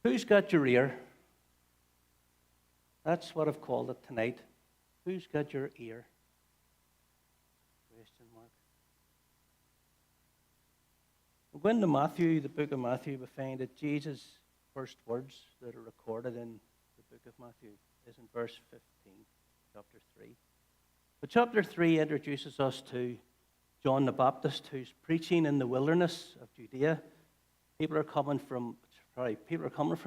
Who's got your ear? That's what I've called it tonight. Who's got your ear? Question mark. We go into Matthew, the book of Matthew, we find that Jesus' first words that are recorded in the book of Matthew is in verse 15, chapter 3. But chapter 3 introduces us to John the Baptist, who's preaching in the wilderness of Judea. People are coming from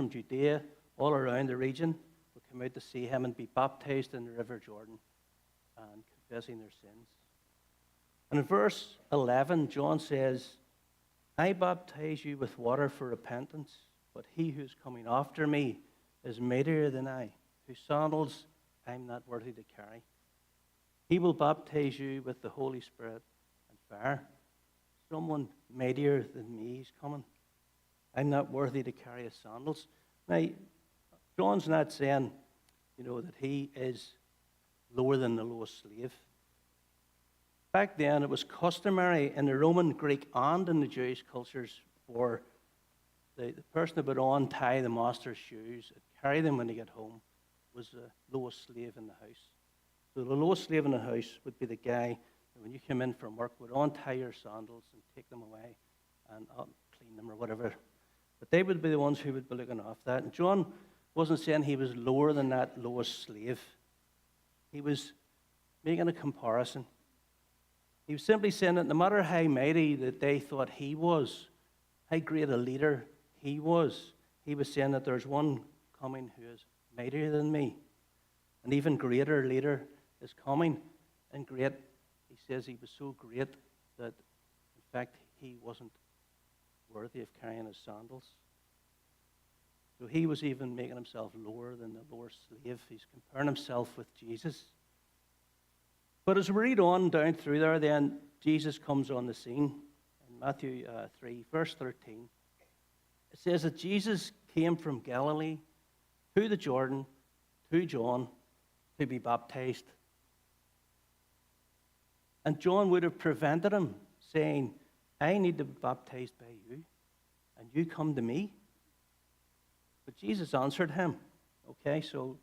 Judea, all around the region, will come out to see him and be baptized in the River Jordan and confessing their sins. And in verse 11, John says, I baptize you with water for repentance, but he who's coming after me is mightier than I, whose sandals I'm not worthy to carry. He will baptize you with the Holy Spirit and fire. Someone mightier than me is coming. I'm not worthy to carry his sandals. Now, John's not saying, that he is lower than the lowest slave. Back then, it was customary in the Roman, Greek, and in the Jewish cultures for the person that would untie the master's shoes and carry them when they get home was the lowest slave in the house. So the lowest slave in the house would be the guy that when you came in from work would untie your sandals and take them away and clean them or whatever. But they would be the ones who would be looking after that. And John wasn't saying he was lower than that lowest slave. He was making a comparison. He was simply saying that no matter how mighty that they thought he was, how great a leader he was saying that there's one coming who is mightier than me. An even greater leader is coming. And great, he says he was so great that, in fact, he wasn't worthy of carrying his sandals. So he was even making himself lower than the lower slave. He's comparing himself with Jesus. But as we read on down through there, then Jesus comes on the scene in Matthew 3, verse 13. It says that Jesus came from Galilee to the Jordan, to John, to be baptized. And John would have prevented him, saying, I need to be baptized by you, and you come to me. But Jesus answered him. Okay, so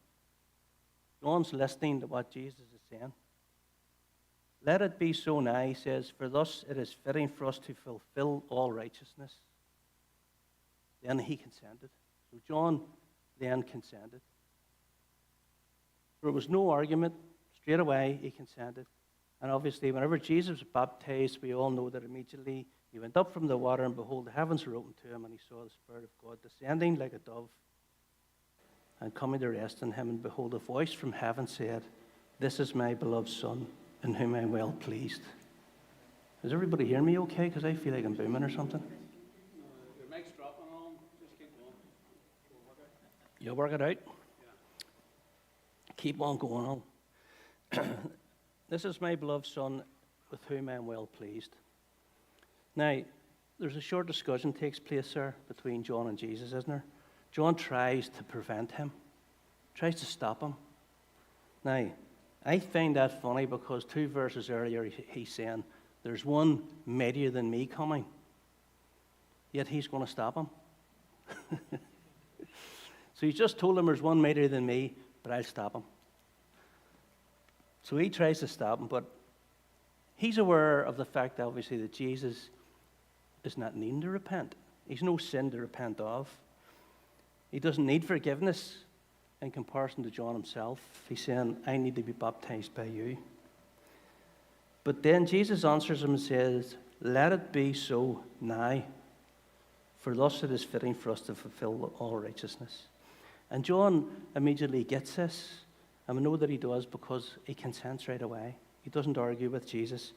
John's listening to what Jesus is saying. Let it be so now, he says, for thus it is fitting for us to fulfill all righteousness. Then he consented. So John then consented. There was no argument. Straight away, he consented. And obviously, whenever Jesus was baptized, we all know that immediately he went up from the water, and behold, the heavens were opened to him, and he saw the Spirit of God descending like a dove and coming to rest on him. And behold, a voice from heaven said, This is my beloved Son, in whom I am well pleased. Is everybody hearing me okay? Because I feel like I'm booming or something. Your mic's dropping on. Just keep going. You'll work it out? Yeah. Keep on going on. This is my beloved Son, with whom I am well pleased. Now, there's a short discussion takes place there between John and Jesus, isn't there? John tries to prevent him, tries to stop him. Now, I find that funny because 2 verses earlier he's saying, there's one mightier than me coming. Yet he's going to stop him. So he's just told him there's one mightier than me, but I'll stop him. So he tries to stop him, but he's aware of the fact, obviously, that Jesus is not needing to repent. He's no sin to repent of. He doesn't need forgiveness in comparison to John himself. He's saying, I need to be baptized by you. But then Jesus answers him and says, let it be so now, for thus it is fitting for us to fulfill all righteousness. And John immediately gets this. And we know that he does because he consents right away. He doesn't argue with Jesus.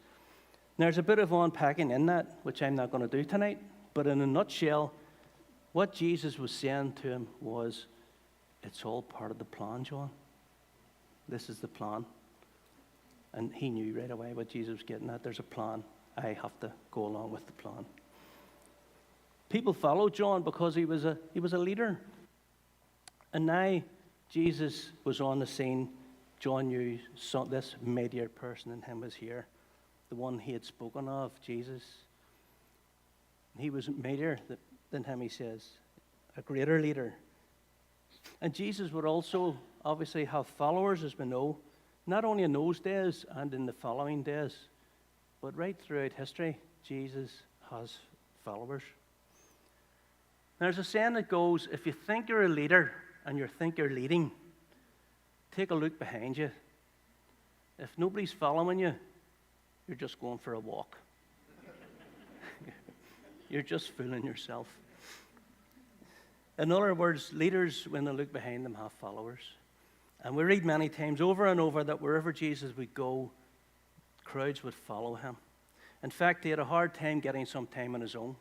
Now, there's a bit of unpacking in that, which I'm not going to do tonight. But in a nutshell, what Jesus was saying to him was, it's all part of the plan, John. This is the plan. And he knew right away what Jesus was getting at. There's a plan. I have to go along with the plan. People followed John because he was a leader. And now Jesus was on the scene. John knew this mightier person in him was here, the one he had spoken of, Jesus. He was mightier than him, he says, a greater leader. And Jesus would also obviously have followers, as we know, not only in those days and in the following days, but right throughout history, Jesus has followers. There's a saying that goes, if you think you're a leader and you think you're leading, take a look behind you. If nobody's following you, you're just going for a walk. You're just fooling yourself. In other words, leaders, when they look behind them, have followers. And we read many times over and over that wherever Jesus would go, crowds would follow him. In fact, he had a hard time getting some time on his own,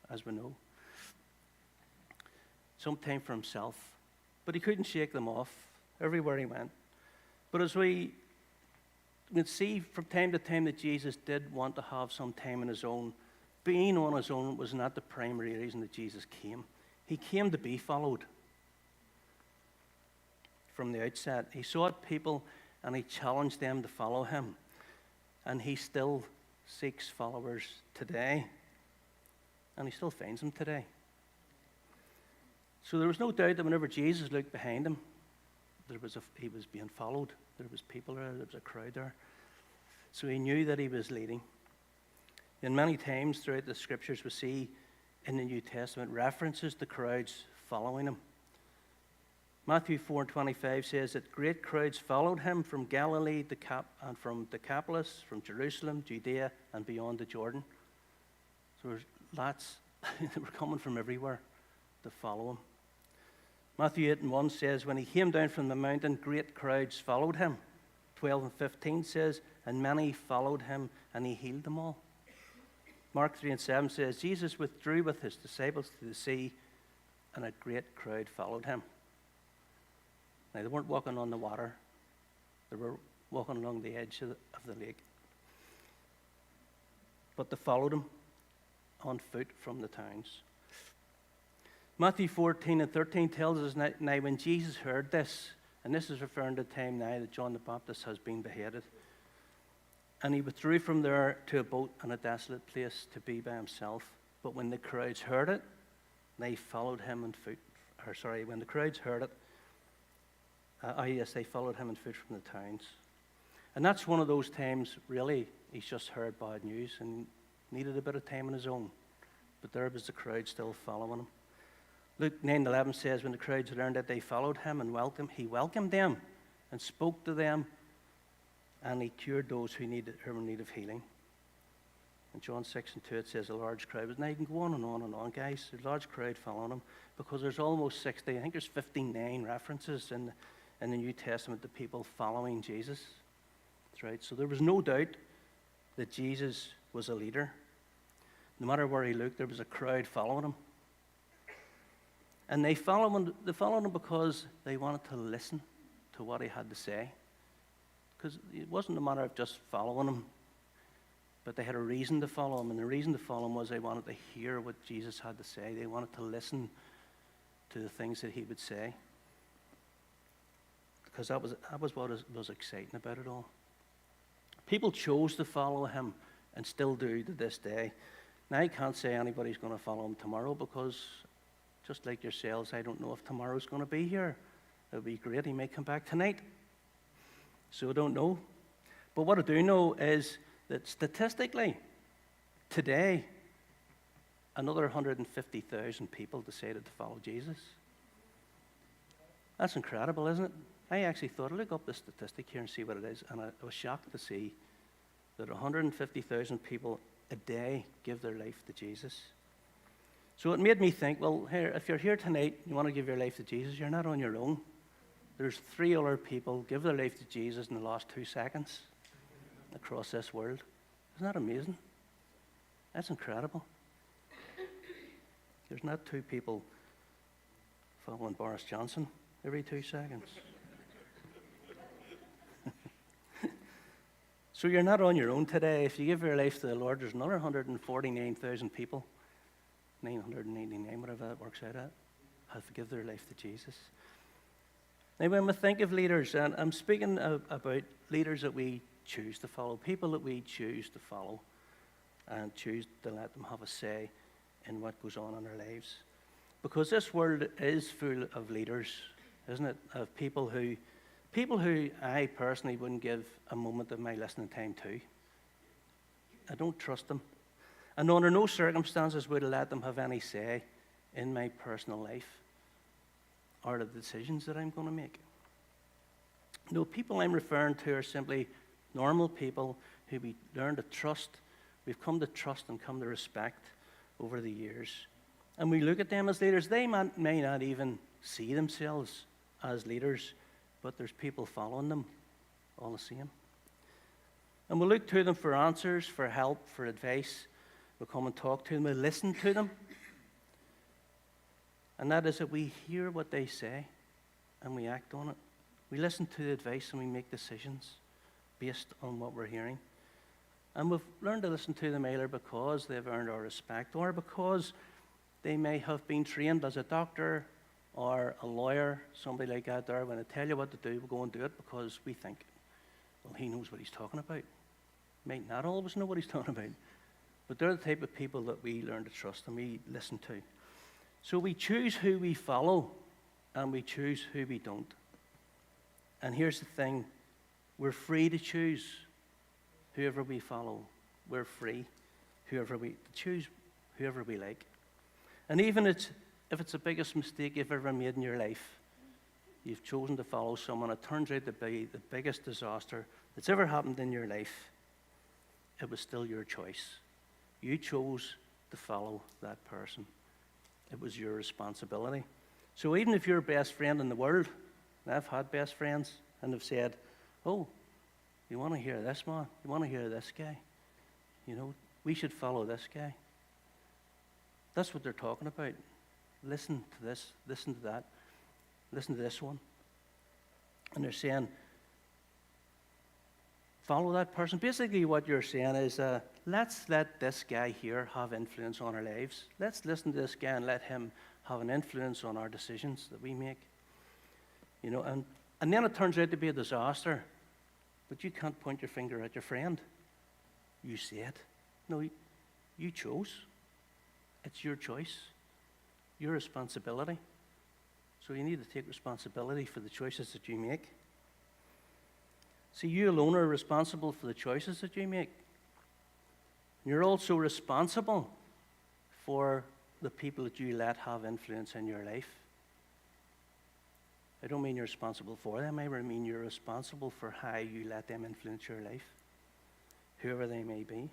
as we know. Some time for himself. But he couldn't shake them off everywhere he went. But as we can see from time to time that Jesus did want to have some time on his own, being on his own was not the primary reason that Jesus came. He came to be followed. From the outset, he sought people and he challenged them to follow him. And he still seeks followers today. And he still finds them today. So there was no doubt that whenever Jesus looked behind him, he was being followed. There was people there, there was a crowd there. So he knew that he was leading. And many times throughout the scriptures we see in the New Testament references to crowds following him. Matthew 4:25 says that great crowds followed him from Galilee and from Decapolis, from Jerusalem, Judea, and beyond the Jordan. So there's lots that were coming from everywhere to follow him. Matthew 8:1 says, when he came down from the mountain, great crowds followed him. 12:15 says, and many followed him, and he healed them all. Mark 3:7 says, Jesus withdrew with his disciples to the sea, and a great crowd followed him. Now, they weren't walking on the water. They were walking along the edge of the lake. But they followed him on foot from the towns. Matthew 14:13 tells us now when Jesus heard this, and this is referring to the time now that John the Baptist has been beheaded, and he withdrew from there to a boat in a desolate place to be by himself. But when the crowds heard it, they followed him on foot. When the crowds heard it, they followed him on foot from the towns. And that's one of those times, really, he's just heard bad news and needed a bit of time on his own. But there was the crowd still following him. Luke 9:11 says, when the crowds learned that, they followed him and he welcomed them and spoke to them, and he cured those who were in need of healing. In John 6:2 it says a large crowd. But now you can go on and on and on, guys. There's a large crowd following him because there's almost 60, I think there's 59 references in the New Testament to people following Jesus. That's right. So there was no doubt that Jesus was a leader. No matter where he looked, there was a crowd following him. And they followed him because they wanted to listen to what he had to say. Because it wasn't a matter of just following him, but they had a reason to follow him. And the reason to follow him was they wanted to hear what Jesus had to say. They wanted to listen to the things that he would say. Because that was what was exciting about it all. People chose to follow him and still do to this day. Now, I can't say anybody's going to follow him tomorrow because, just like yourselves, I don't know if tomorrow's going to be here. It would be great. He may come back tonight. So I don't know. But what I do know is that statistically, today, another 150,000 people decided to follow Jesus. That's incredible, isn't it? I actually thought I'd look up the statistic here and see what it is, and I was shocked to see that 150,000 people a day give their life to Jesus. So it made me think, well, here, if you're here tonight and you want to give your life to Jesus, you're not on your own. There's 3 other people give their life to Jesus in the last 2 seconds across this world. Isn't that amazing? That's incredible. There's not 2 people following Boris Johnson every 2 seconds. So you're not on your own today. If you give your life to the Lord, there's another 149,000 people, 999, whatever that works out at, have to give their life to Jesus. Now, when we think of leaders, and I'm speaking about leaders that we choose to follow, people that we choose to follow and choose to let them have a say in what goes on in our lives. Because this world is full of leaders isn't it? Of people who I personally wouldn't give a moment of my listening time to. I don't trust them. And under no circumstances would I let them have any say in my personal life or the decisions that I'm going to make. No, people I'm referring to are simply normal people who we learn to trust. We've come to trust and come to respect over the years. And we look at them as leaders. They may not even see themselves as leaders, but there's people following them all the same. And we look to them for answers, for help, for advice. We come and talk to them. We listen to them. And that is that we hear what they say and we act on it. We listen to the advice and we make decisions based on what we're hearing. And we've learned to listen to them either because they've earned our respect or because they may have been trained as a doctor or a lawyer, somebody like that there. When they tell you what to do, we go and do it because we think, well, he knows what he's talking about. Might not always know what he's talking about. But they're the type of people that we learn to trust and we listen to. So we choose who we follow and we choose who we don't. And here's the thing, we're free to choose whoever we follow. We're free to choose whoever we like. And even if it's the biggest mistake you've ever made in your life, you've chosen to follow someone, it turns out to be the biggest disaster that's ever happened in your life, it was still your choice. You chose to follow that person. It was your responsibility. So even if your best friend in the world, and I've had best friends, and have said, oh, you want to hear this man? You want to hear this guy? You know, we should follow this guy. That's what they're talking about. Listen to this, listen to that, listen to this one. And they're saying, follow that person. Basically what you're saying is, let's let this guy here have influence on our lives. Let's listen to this guy and let him have an influence on our decisions that we make. You know, and then it turns out to be a disaster. But you can't point your finger at your friend. You said. No, you chose. It's your choice. Your responsibility. So you need to take responsibility for the choices that you make. See, you alone are responsible for the choices that you make. You're also responsible for the people that you let have influence in your life. I don't mean you're responsible for them. I mean you're responsible for how you let them influence your life, whoever they may be.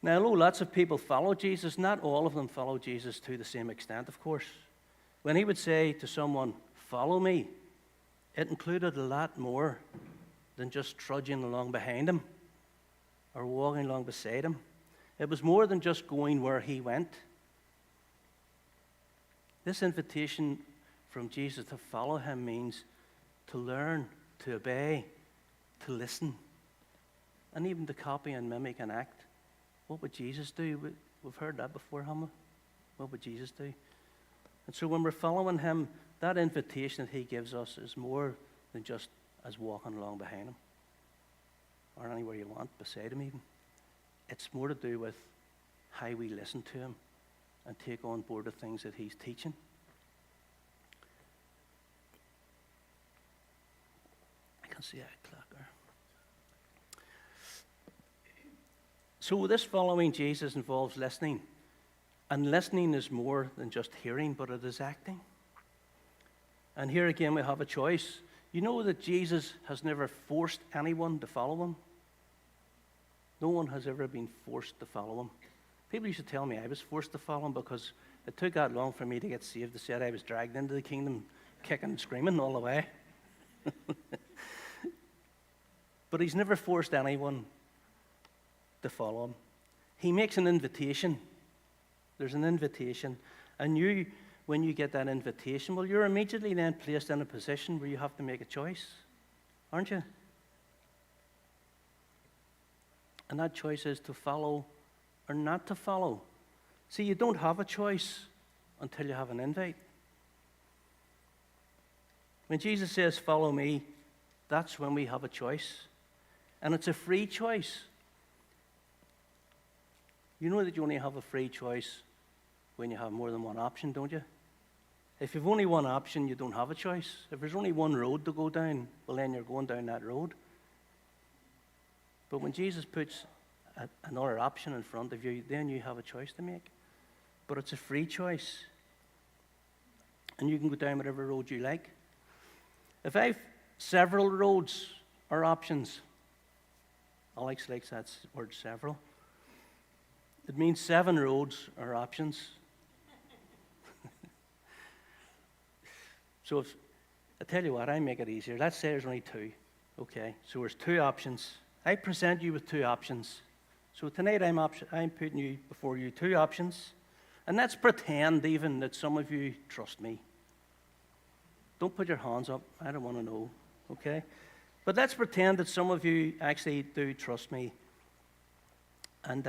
Now, although lots of people follow Jesus, not all of them follow Jesus to the same extent, of course. When he would say to someone, follow me, it included a lot more than just trudging along behind him or walking along beside him. It was more than just going where he went. This invitation from Jesus to follow him means to learn, to obey, to listen, and even to copy and mimic and act. What would Jesus do? We've heard that before, haven't we? What would Jesus do? And so when we're following him, that invitation that he gives us is more than just as walking along behind him or anywhere you want, beside him even. It's more to do with how we listen to him and take on board the things that he's teaching. I can see a clock there. So this following Jesus involves listening. And listening is more than just hearing, but it is acting. And here again we have a choice. You know that Jesus has never forced anyone to follow him. No one has ever been forced to follow him. People used to tell me I was forced to follow him because it took that long for me to get saved. They said I was dragged into the kingdom, kicking and screaming all the way. But he's never forced anyone to follow him. He makes an invitation. There's an invitation. And you, when you get that invitation, well, you're immediately then placed in a position where you have to make a choice, aren't you? And that choice is to follow or not to follow. See, you don't have a choice until you have an invite. When Jesus says, follow me, that's when we have a choice. And it's a free choice. You know that you only have a free choice when you have more than one option, don't you? If you've only one option, you don't have a choice. If there's only one road to go down, well, then you're going down that road. But when Jesus puts another option in front of you, then you have a choice to make. But it's a free choice. And you can go down whatever road you like. If I've several roads or options, Alex likes that word several, it means 7 roads or options. So if, I tell you what, I make it easier. Let's say there's only 2. Okay, so there's 2 options. I present you with 2 options. So tonight I'm putting you before you 2 options. And let's pretend even that some of you trust me. Don't put your hands up. I don't want to know. Okay? But let's pretend that some of you actually do trust me. And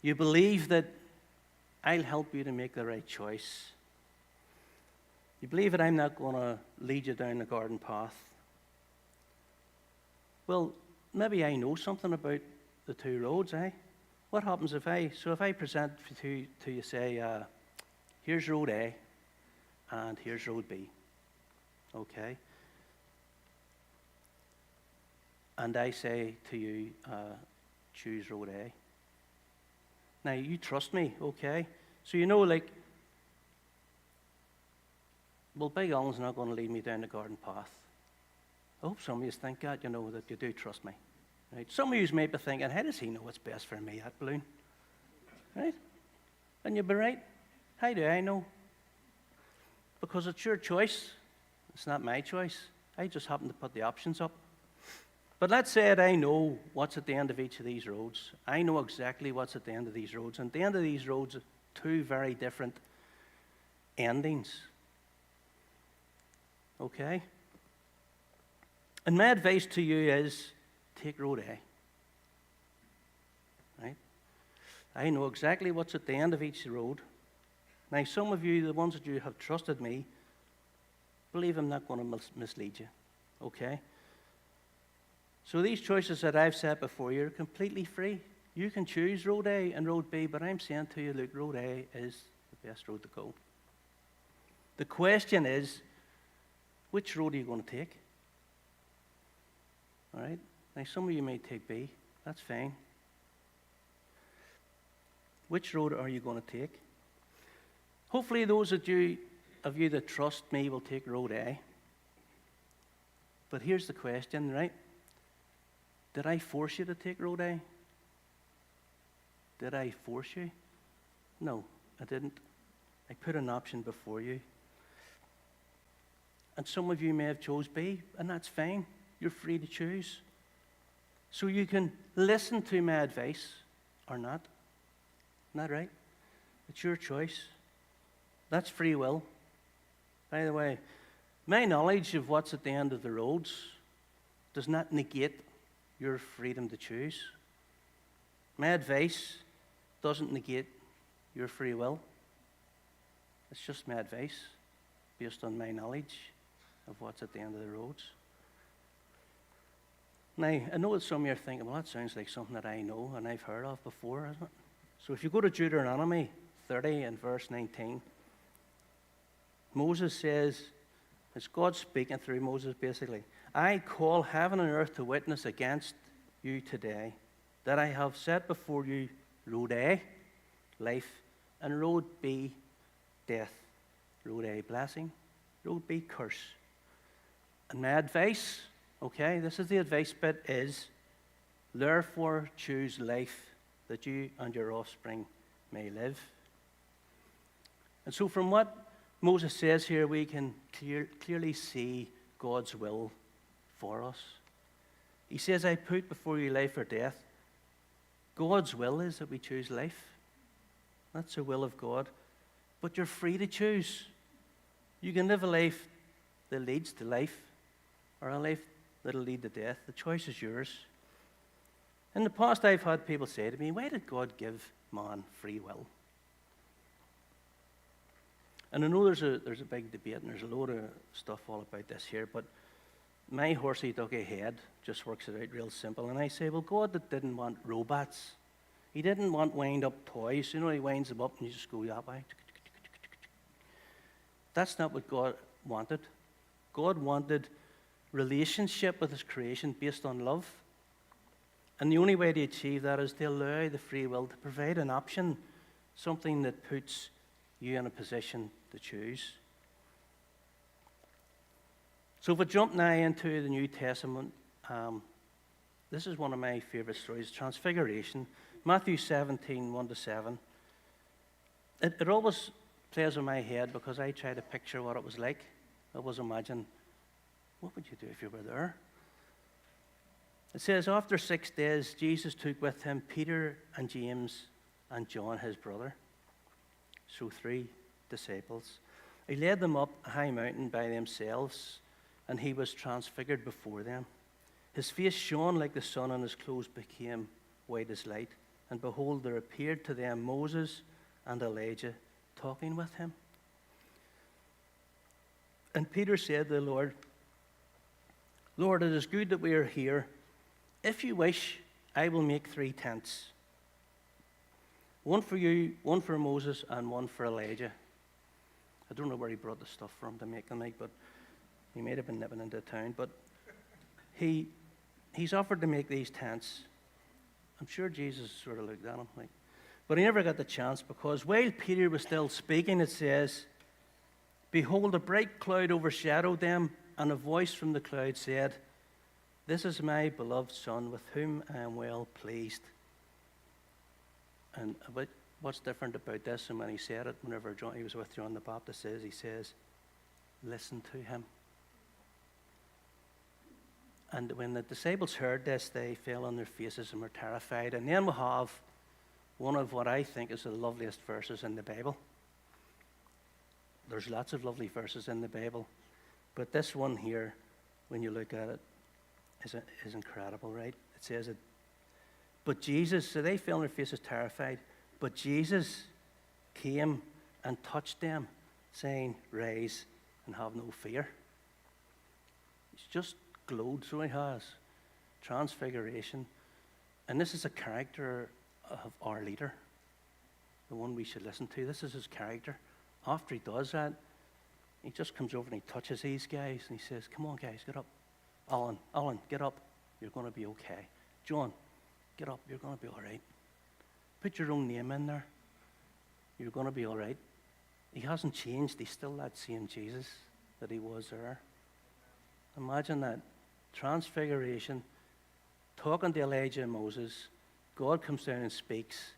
you believe that I'll help you to make the right choice. You believe that I'm not going to lead you down the garden path. Well, maybe I know something about the 2 roads, eh? What happens if I present to you, say, here's road A and here's road B, okay? And I say to you, choose road A. Now, you trust me, okay? So you know, like, well, Big Alan's not going to lead me down the garden path. I hope some of you think that, you know, that you do trust me. Right? Some of you may be thinking, how does he know what's best for me, that balloon? Right? And you'll be right. How do I know? Because it's your choice. It's not my choice. I just happen to put the options up. But let's say that I know what's at the end of each of these roads. I know exactly what's at the end of these roads. And at the end of these roads are 2 very different endings. Okay? And my advice to you is, take road A. Right? I know exactly what's at the end of each road. Now, some of you, the ones that you have trusted me, believe I'm not going to mislead you. Okay? So these choices that I've set before you are completely free. You can choose road A and road B, but I'm saying to you, look, road A is the best road to go. The question is, which road are you going to take? All right? Now, some of you may take B. That's fine. Which road are you going to take? Hopefully, those of you that trust me will take road A. But here's the question, right? Did I force you to take road A? Did I force you? No, I didn't. I put an option before you. And some of you may have chose B, and that's fine. You're free to choose. So you can listen to my advice or not. Isn't that right? It's your choice. That's free will. By the way, my knowledge of what's at the end of the roads does not negate your freedom to choose. My advice doesn't negate your free will. It's just my advice based on my knowledge of what's at the end of the roads. Now, I know that some of you are thinking, well, that sounds like something that I know and I've heard of before, isn't it? So if you go to Deuteronomy 30 and verse 19, Moses says, it's God speaking through Moses basically, I call heaven and earth to witness against you today that I have set before you road A, life, and road B, death. Road A, blessing. Road B, curse. And my advice, okay, this is the advice bit, is therefore choose life that you and your offspring may live. And so from what Moses says here, we can clearly see God's will for us. He says, I put before you life or death. God's will is that we choose life. That's the will of God. But you're free to choose. You can live a life that leads to life or a life that will lead to death. The choice is yours. In the past, I've had people say to me, why did God give man free will? And I know there's a big debate and there's a load of stuff all about this here, but my horsey ducky head just works it out real simple. And I say, well, God didn't want robots. He didn't want wind-up toys. You know, he winds them up and you just go that way. That's not what God wanted. God wanted relationship with his creation based on love. And the only way to achieve that is to allow the free will to provide an option, something that puts you in a position to choose. So if we jump now into the New Testament, this is one of my favorite stories, Transfiguration, Matthew 17, 1-7. It always plays in my head because I try to picture what it was like. I always imagine, what would you do if you were there? It says, after 6 days, Jesus took with him Peter and James and John, his brother. So 3 disciples. He led them up a high mountain by themselves, and he was transfigured before them. His face shone like the sun, and his clothes became white as light. And behold, there appeared to them Moses and Elijah talking with him. And Peter said to the Lord, Lord, it is good that we are here. If you wish, I will make 3 tents. One for you, one for Moses, and one for Elijah. I don't know where he brought the stuff from to make them, but he may have been nipping into town. But he's offered to make these tents. I'm sure Jesus sort of looked at him, but he never got the chance, because while Peter was still speaking, it says, behold, a bright cloud overshadowed them, and a voice from the cloud said, this is my beloved Son, with whom I am well pleased. And what's different about this, and when he said it, whenever he was with John the Baptist, he says, listen to him. And when the disciples heard this, they fell on their faces and were terrified. And then we have one of what I think is the loveliest verses in the Bible. There's lots of lovely verses in the Bible, but this one here, when you look at it, is incredible, right? It says it. But Jesus, so they fell on their faces terrified, but Jesus came and touched them, saying, rise and have no fear. It's just glowed, so he has. Transfiguration. And this is a character of our leader, the one we should listen to. This is his character. After he does that, he just comes over and he touches these guys and he says, come on guys, get up. Alan, get up. You're going to be okay. John, get up. You're going to be all right. Put your own name in there. You're going to be all right. He hasn't changed. He's still that same Jesus that he was there. Imagine that. Transfiguration, talking to Elijah and Moses. God comes down and speaks,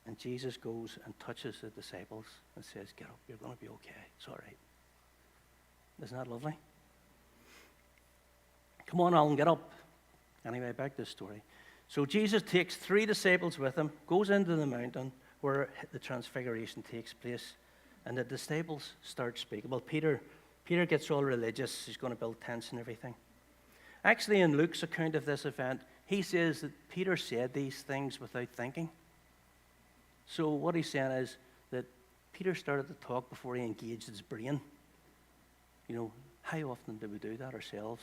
and Jesus goes and touches the disciples and says, get up. You're going to be okay. It's all right. Isn't that lovely? Come on, Alan, get up. Anyway, back to the story. So Jesus takes 3 disciples with him, goes into the mountain where the transfiguration takes place, and the disciples start speaking. Well, Peter gets all religious. He's going to build tents and everything. Actually, in Luke's account of this event, he says that Peter said these things without thinking. So what he's saying is that Peter started to talk before he engaged his brain. You know, how often do we do that ourselves?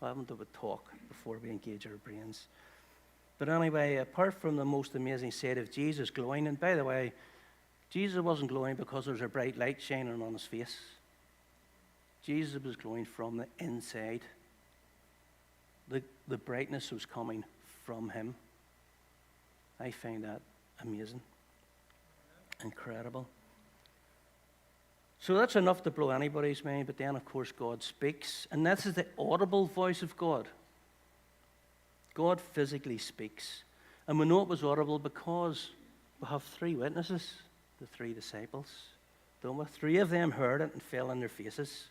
How often do we talk before we engage our brains? But anyway, apart from the most amazing sight of Jesus glowing, and by the way, Jesus wasn't glowing because there was a bright light shining on his face. Jesus was glowing from the inside. The brightness was coming from him. I find that amazing. Incredible. So that's enough to blow anybody's mind, but then, of course, God speaks. And this is the audible voice of God. God physically speaks. And we know it was audible because we have 3 witnesses, the 3 disciples. Don't we? 3 of them heard it and fell on their faces.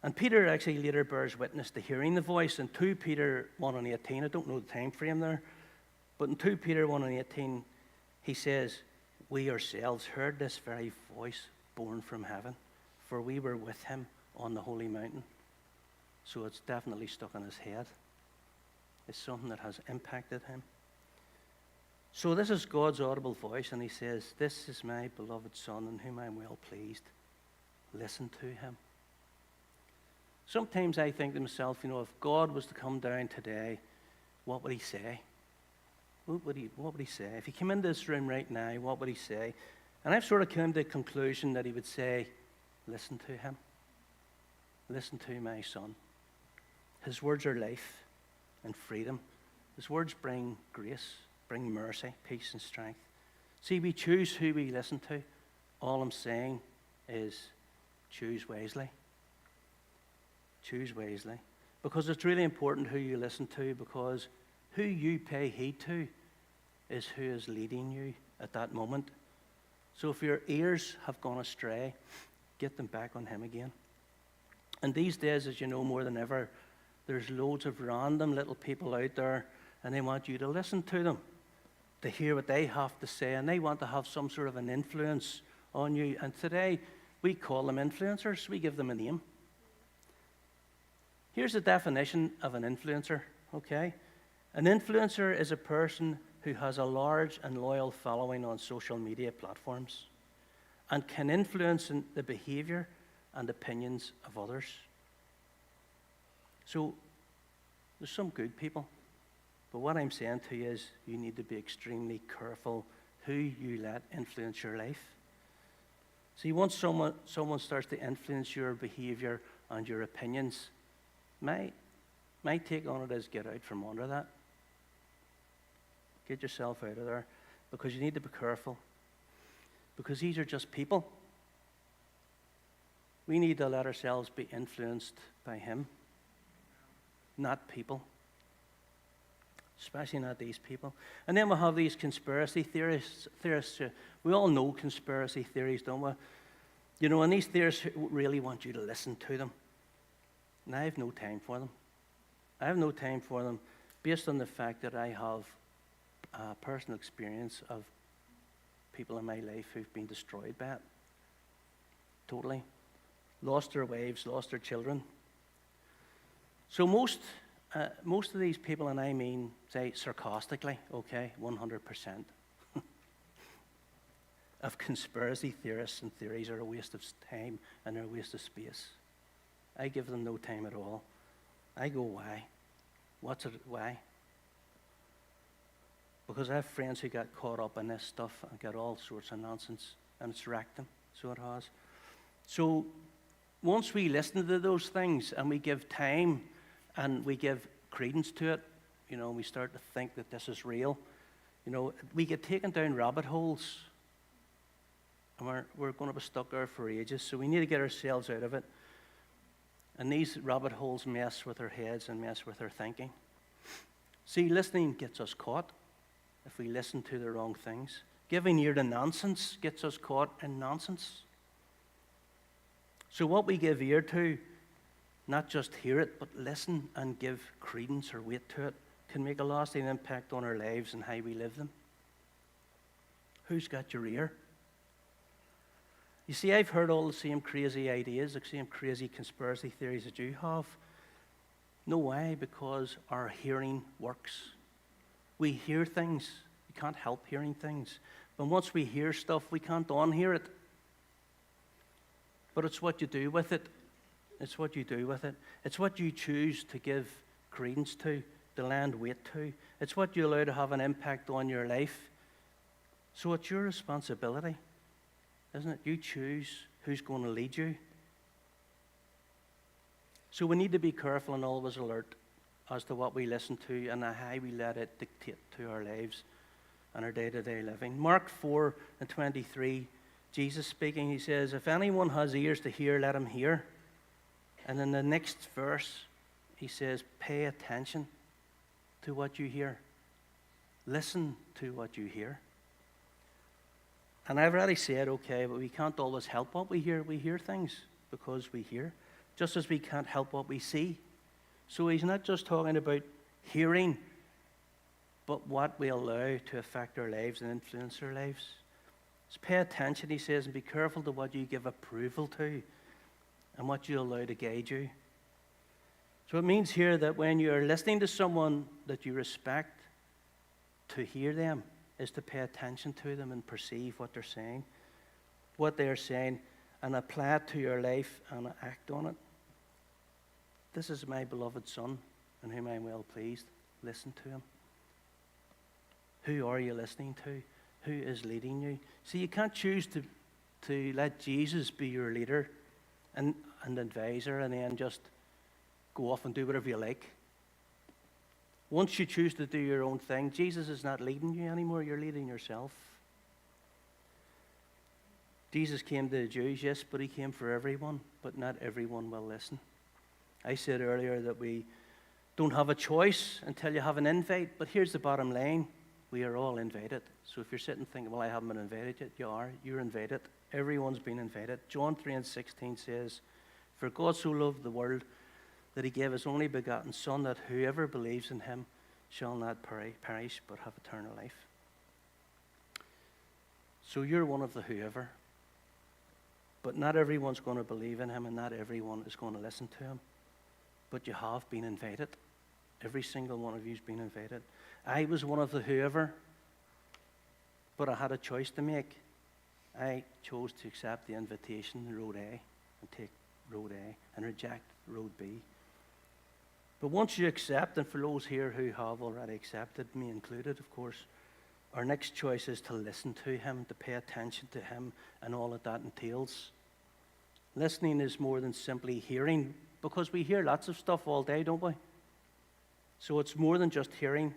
And Peter actually later bears witness to hearing the voice. In 2 Peter 1:18, I don't know the time frame there, but in 2 Peter 1:18, he says, we ourselves heard this very voice born from heaven, for we were with him on the holy mountain. So it's definitely stuck in his head. It's something that has impacted him. So this is God's audible voice, and he says, this is my beloved Son, in whom I am well pleased. Listen to him. Sometimes I think to myself, you know, if God was to come down today, what would he say? What would he say? If he came into this room right now, what would he say? And I've sort of come to the conclusion that he would say, listen to him. Listen to my son. His words are life and freedom. His words bring grace, bring mercy, peace and strength. See, we choose who we listen to. All I'm saying is choose wisely. Choose wisely. Because it's really important who you listen to, because who you pay heed to is who is leading you at that moment. So if your ears have gone astray, get them back on him again. And these days, as you know more than ever, there's loads of random little people out there, and they want you to listen to them, to hear what they have to say, and they want to have some sort of an influence on you. And today, we call them influencers. We give them a name. Here's the definition of an influencer, okay? An influencer is a person who has a large and loyal following on social media platforms and can influence the behavior and opinions of others. So, there's some good people, but what I'm saying to you is you need to be extremely careful who you let influence your life. See, once someone starts to influence your behavior and your opinions, my take on it is get out from under that. Get yourself out of there, because you need to be careful, because these are just people. We need to let ourselves be influenced by him, not people, especially not these people. And then we'll have these conspiracy theorists. We all know conspiracy theories, don't we? You know, and these theorists really want you to listen to them. And I have no time for them. I have no time for them based on the fact that I have a personal experience of people in my life who've been destroyed by it. Totally. Lost their wives, lost their children. So most of these people, and I mean, say sarcastically, okay, 100%, of conspiracy theorists and theories are a waste of time and they're a waste of space. I give them no time at all. I go, why? Why? Because I have friends who got caught up in this stuff and got all sorts of nonsense, and it's wrecked them, so it has. So once we listen to those things and we give time and we give credence to it, you know, we start to think that this is real, you know, we get taken down rabbit holes, and we're going to be stuck there for ages, so we need to get ourselves out of it. And these rabbit holes mess with our heads and mess with our thinking. See, listening gets us caught if we listen to the wrong things. Giving ear to nonsense gets us caught in nonsense. So what we give ear to, not just hear it, but listen and give credence or weight to it, can make a lasting impact on our lives and how we live them. Who's got your ear? You see, I've heard all the same crazy ideas, the same crazy conspiracy theories that you have. No way, because our hearing works. We hear things. We can't help hearing things. But once we hear stuff, we can't unhear it. But it's what you do with it. It's what you do with it. It's what you choose to give credence to lend weight to. It's what you allow to have an impact on your life. So it's your responsibility, isn't it? You choose who's going to lead you. So we need to be careful and always alert as to what we listen to and how we let it dictate to our lives and our day-to-day living. Mark 4:23, Jesus speaking, he says, if anyone has ears to hear, let him hear. And in the next verse, he says, pay attention to what you hear. Listen to what you hear. And I've already said, okay, but we can't always help what we hear. We hear things because we hear, just as we can't help what we see. So he's not just talking about hearing, but what we allow to affect our lives and influence our lives. Just pay attention, he says, and be careful to what you give approval to and what you allow to guide you. So it means here that when you're listening to someone that you respect, to hear them is to pay attention to them and perceive what they're saying, and apply it to your life and act on it. This is my beloved Son, in whom I am well pleased. Listen to him. Who are you listening to? Who is leading you? See, you can't choose to let Jesus be your leader and advisor and then just go off and do whatever you like. Once you choose to do your own thing, Jesus is not leading you anymore. You're leading yourself. Jesus came to the Jews, yes, but he came for everyone, but not everyone will listen. I said earlier that we don't have a choice until you have an invite, but here's the bottom line. We are all invited. So if you're sitting thinking, well, I haven't been invited yet, you are. You're invited. Everyone's been invited. John 3:16 says, "For God so loved the world that he gave his only begotten Son, that whoever believes in him shall not perish, but have eternal life." So you're one of the whoever. But not everyone's going to believe in him, and not everyone is going to listen to him. But you have been invited. Every single one of you has been invited. I was one of the whoever, but I had a choice to make. I chose to accept the invitation, road A, and take road A, and reject road B. But once you accept, and for those here who have already accepted, me included, of course, our next choice is to listen to him, to pay attention to him, and all that entails. Listening is more than simply hearing, because we hear lots of stuff all day, don't we? So it's more than just hearing.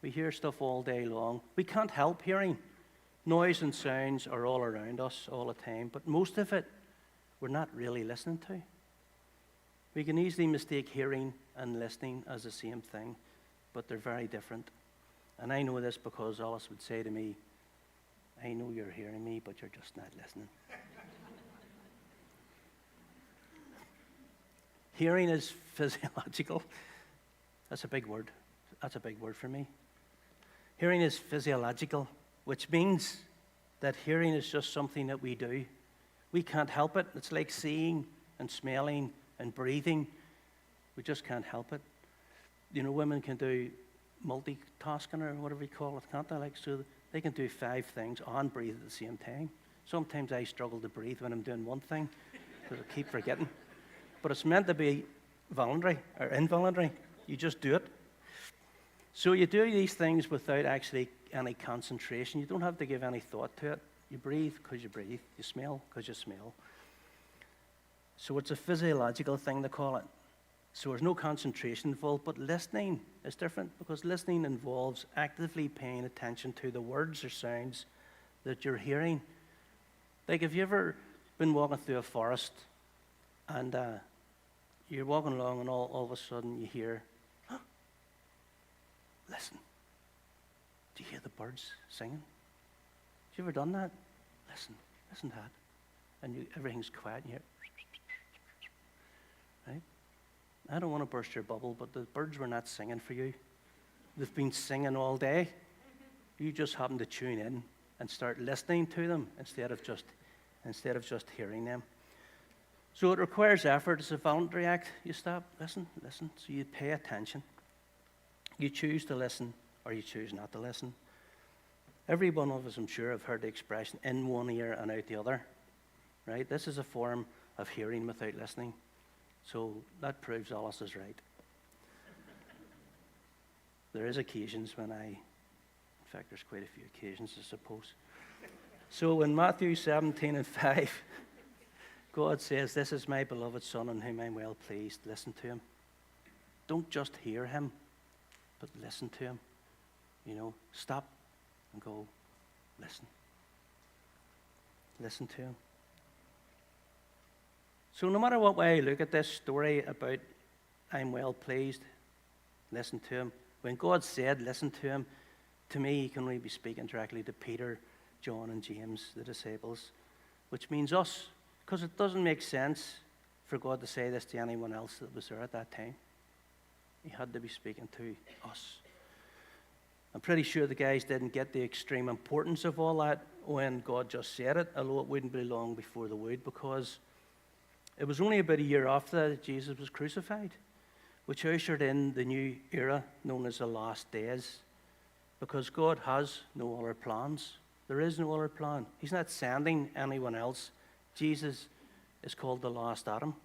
We hear stuff all day long. We can't help hearing. Noise and sounds are all around us all the time, but most of it we're not really listening to. We can easily mistake hearing and listening as the same thing, but they're very different. And I know this because Alice would say to me, "I know you're hearing me, but you're just not listening." Hearing is physiological. That's a big word. That's a big word for me. Hearing is physiological, which means that hearing is just something that we do. We can't help it. It's like seeing and smelling and breathing. We just can't help it. You know, women can do multitasking or whatever you call it, can't they? Like, so they can do 5 things and breathe at the same time. Sometimes I struggle to breathe when I'm doing one thing because I keep forgetting. But it's meant to be voluntary or involuntary. You just do it. So you do these things without actually any concentration. You don't have to give any thought to it. You breathe because you breathe. You smell because you smell. So it's a physiological thing, they call it. So there's no concentration involved, but listening is different because listening involves actively paying attention to the words or sounds that you're hearing. Like, have you ever been walking through a forest and you're walking along and all of a sudden you hear, listen. Do you hear the birds singing? Have you ever done that? Listen to that. And everything's quiet and you hear, right? I don't want to burst your bubble, but the birds were not singing for you. They've been singing all day. You just happen to tune in and start listening to them instead of just hearing them. So it requires effort. It's a voluntary act. You stop, listen. So you pay attention. You choose to listen or you choose not to listen. Every one of us, I'm sure, have heard the expression in one ear and out the other. Right? This is a form of hearing without listening. So that proves Alice is right. There is occasions when in fact, there's quite a few occasions, I suppose. So in Matthew 17:5, God says, "This is my beloved Son in whom I'm well pleased." Listen to him. Don't just hear him, but listen to him. You know, stop and go, listen. Listen to him. So no matter what way I look at this story about I'm well pleased, listen to him. When God said listen to him, to me he can only be speaking directly to Peter, John and James, the disciples, which means us, because it doesn't make sense for God to say this to anyone else that was there at that time. He had to be speaking to us. I'm pretty sure the guys didn't get the extreme importance of all that when God just said it, although it wouldn't be long before they would, because it was only about a year after that Jesus was crucified, which ushered in the new era known as the last days, because God has no other plans. There is no other plan. He's not sending anyone else. Jesus is called the last Adam.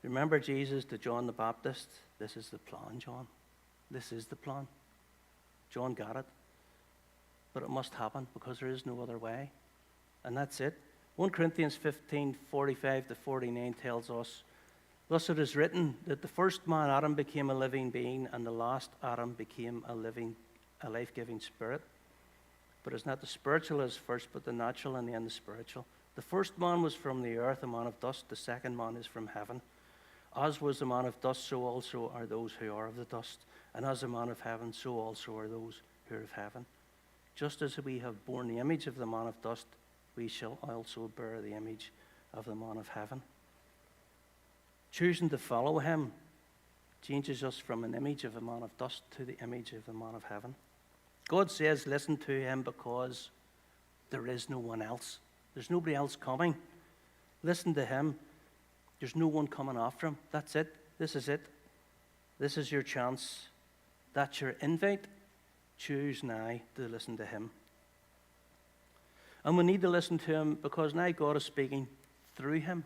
Remember Jesus to John the Baptist? This is the plan, John. This is the plan. John got it. but it must happen because there is no other way. And that's it. 1 Corinthians 15:45-49 tells us, "Thus it is written that the first man, Adam, became a living being, and the last Adam became a life-giving spirit. But it's not the spiritual as first, but the natural, and then the spiritual. The first man was from the earth, a man of dust. The second man is from heaven. As was the man of dust, so also are those who are of the dust. And as a man of heaven, so also are those who are of heaven. Just as we have borne the image of the man of dust, we shall also bear the image of the man of heaven." Choosing to follow him changes us from an image of a man of dust to the image of the man of heaven. God says, listen to him because there is no one else. There's nobody else coming. Listen to him. There's no one coming after him. That's it. This is it. This is your chance. That's your invite. Choose now to listen to him. And we need to listen to him because now God is speaking through him.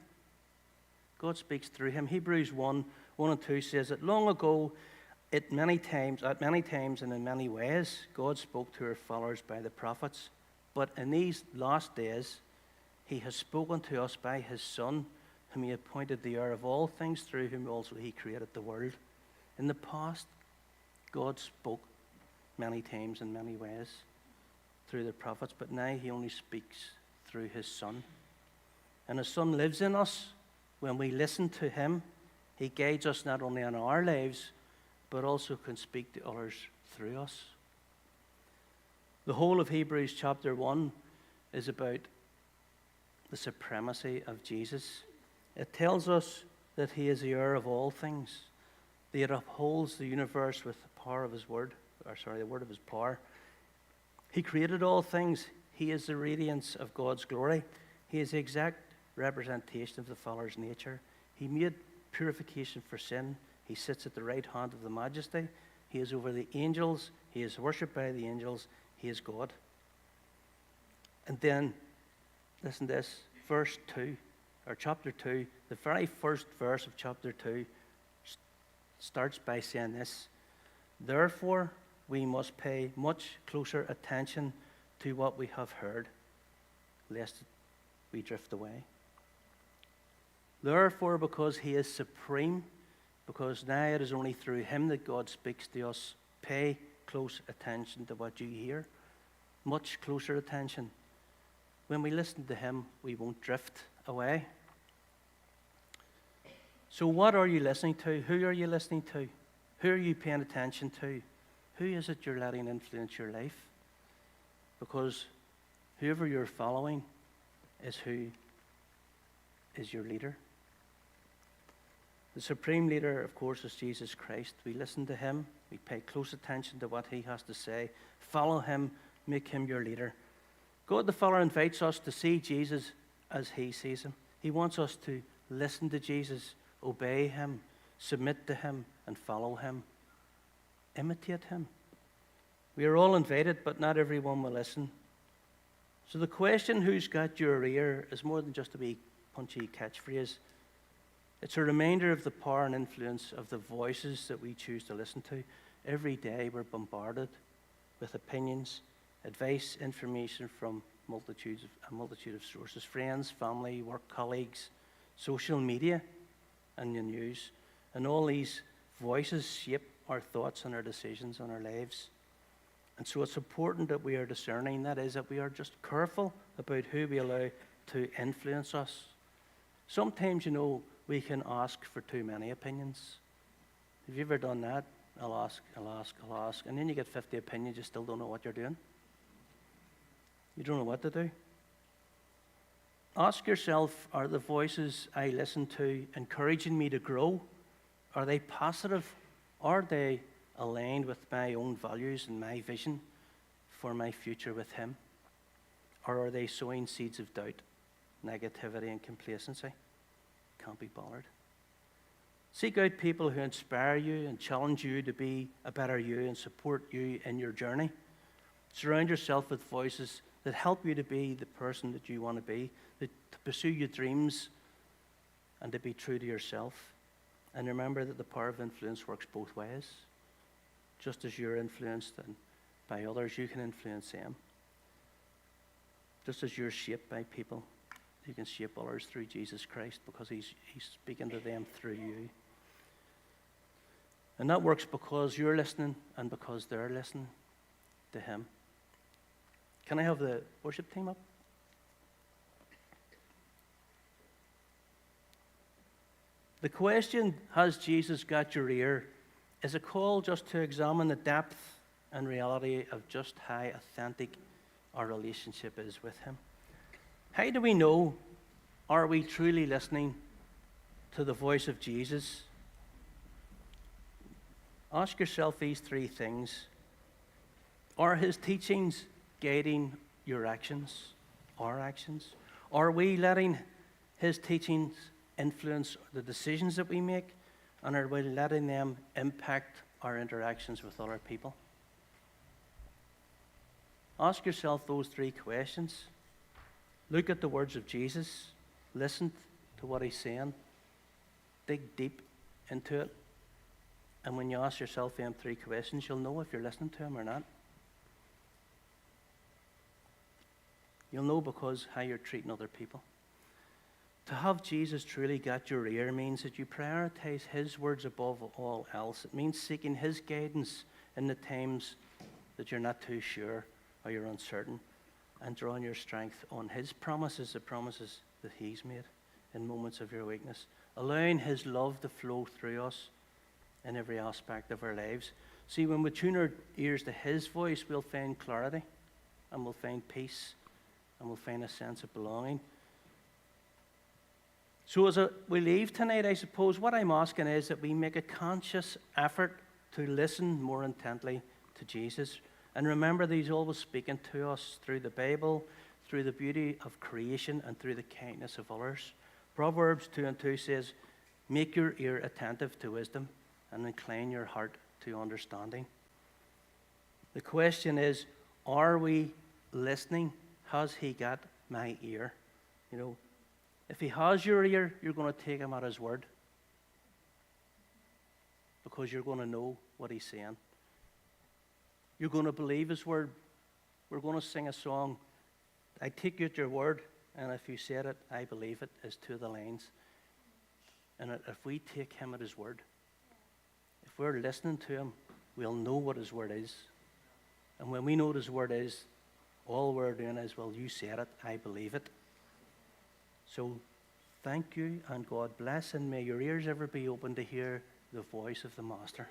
God speaks through him. Hebrews 1:1-2 says that long ago, at many times and in many ways, God spoke to our followers by the prophets. But in these last days, he has spoken to us by his Son, whom he appointed the heir of all things, through whom also he created the world. In the past, God spoke many times in many ways through the prophets, but now he only speaks through his Son. And his Son lives in us. When we listen to him, he guides us not only in our lives, but also can speak to others through us. The whole of Hebrews chapter 1 is about the supremacy of Jesus. It tells us that he is the heir of all things, that it upholds the universe with the power of his word, the word of his power. He created all things. He is the radiance of God's glory. He is the exact representation of the Father's nature. He made purification for sin. He sits at the right hand of the Majesty. He is over the angels. He is worshipped by the angels. He is God. And then, listen to this, chapter 2, the very first verse of chapter 2 starts by saying this: "Therefore, we must pay much closer attention to what we have heard, lest we drift away." Therefore, because he is supreme, because now it is only through him that God speaks to us, pay close attention to what you hear. Much closer attention. When we listen to him, we won't drift away. So what are you listening to? Who are you listening to? Who are you paying attention to? Who is it you're letting influence your life? Because whoever you're following is who is your leader. The supreme leader, of course, is Jesus Christ. We listen to him. We pay close attention to what he has to say. Follow him. Make him your leader. God the Father invites us to see Jesus as he sees him. He wants us to listen to Jesus, obey him, submit to him, and follow him. Imitate him. We are all invited, but not everyone will listen. So the question, who's got your ear, is more than just a wee punchy catchphrase. It's a reminder of the power and influence of the voices that we choose to listen to. Every day we're bombarded with opinions, advice, information from a multitude of sources: friends, family, work colleagues, social media, and the news. And all these voices shape our thoughts and our decisions and our lives. And so it's important that we are discerning, that is, that we are just careful about who we allow to influence us. Sometimes, we can ask for too many opinions. Have you ever done that? I'll ask, and then you get 50 opinions, you still don't know what you're doing. You don't know what to do. Ask yourself, are the voices I listen to encouraging me to grow? Are they positive? Are they aligned with my own values and my vision for my future with him? Or are they sowing seeds of doubt, negativity, and complacency? Can't be bothered. Seek out people who inspire you and challenge you to be a better you and support you in your journey. Surround yourself with voices that help you to be the person that you want to be, to pursue your dreams and to be true to yourself. And remember that the power of influence works both ways. Just as you're influenced by others, you can influence them. Just as you're shaped by people, you can shape others through Jesus Christ because he's speaking to them through you. And that works because you're listening and because they're listening to him. Can I have the worship team up? The question, has Jesus got your ear, is a call just to examine the depth and reality of just how authentic our relationship is with him. How do we know, are we truly listening to the voice of Jesus? Ask yourself these three things. Are his teachings guiding your actions, our actions? Are we letting his teachings influence the decisions that we make? And are we letting them impact our interactions with other people? Ask yourself those three questions. Look at the words of Jesus. Listen to what he's saying. Dig deep into it. And when you ask yourself them three questions, you'll know if you're listening to him or not. You'll know because how you're treating other people. To have Jesus truly got your ear means that you prioritize his words above all else. It means seeking his guidance in the times that you're not too sure or you're uncertain, and drawing your strength on his promises, the promises that he's made in moments of your weakness. Allowing his love to flow through us in every aspect of our lives. See, when we tune our ears to his voice, we'll find clarity, and we'll find peace, and we'll find a sense of belonging. So as we leave tonight, I suppose what I'm asking is that we make a conscious effort to listen more intently to Jesus. And remember that he's always speaking to us through the Bible, through the beauty of creation, and through the kindness of others. Proverbs 2:2 says, make your ear attentive to wisdom and incline your heart to understanding. The question is, are we listening? Has he got my ear? You know, if he has your ear, you're going to take him at his word, because you're going to know what he's saying. You're going to believe his word. We're going to sing a song, I take you at your word, and if you said it, I believe it, is two of the lines. And if we take him at his word, if we're listening to him, we'll know what his word is. And when we know what his word is, all we're doing is, well, you said it, I believe it. So thank you, and God bless, and may your ears ever be open to hear the voice of the Master.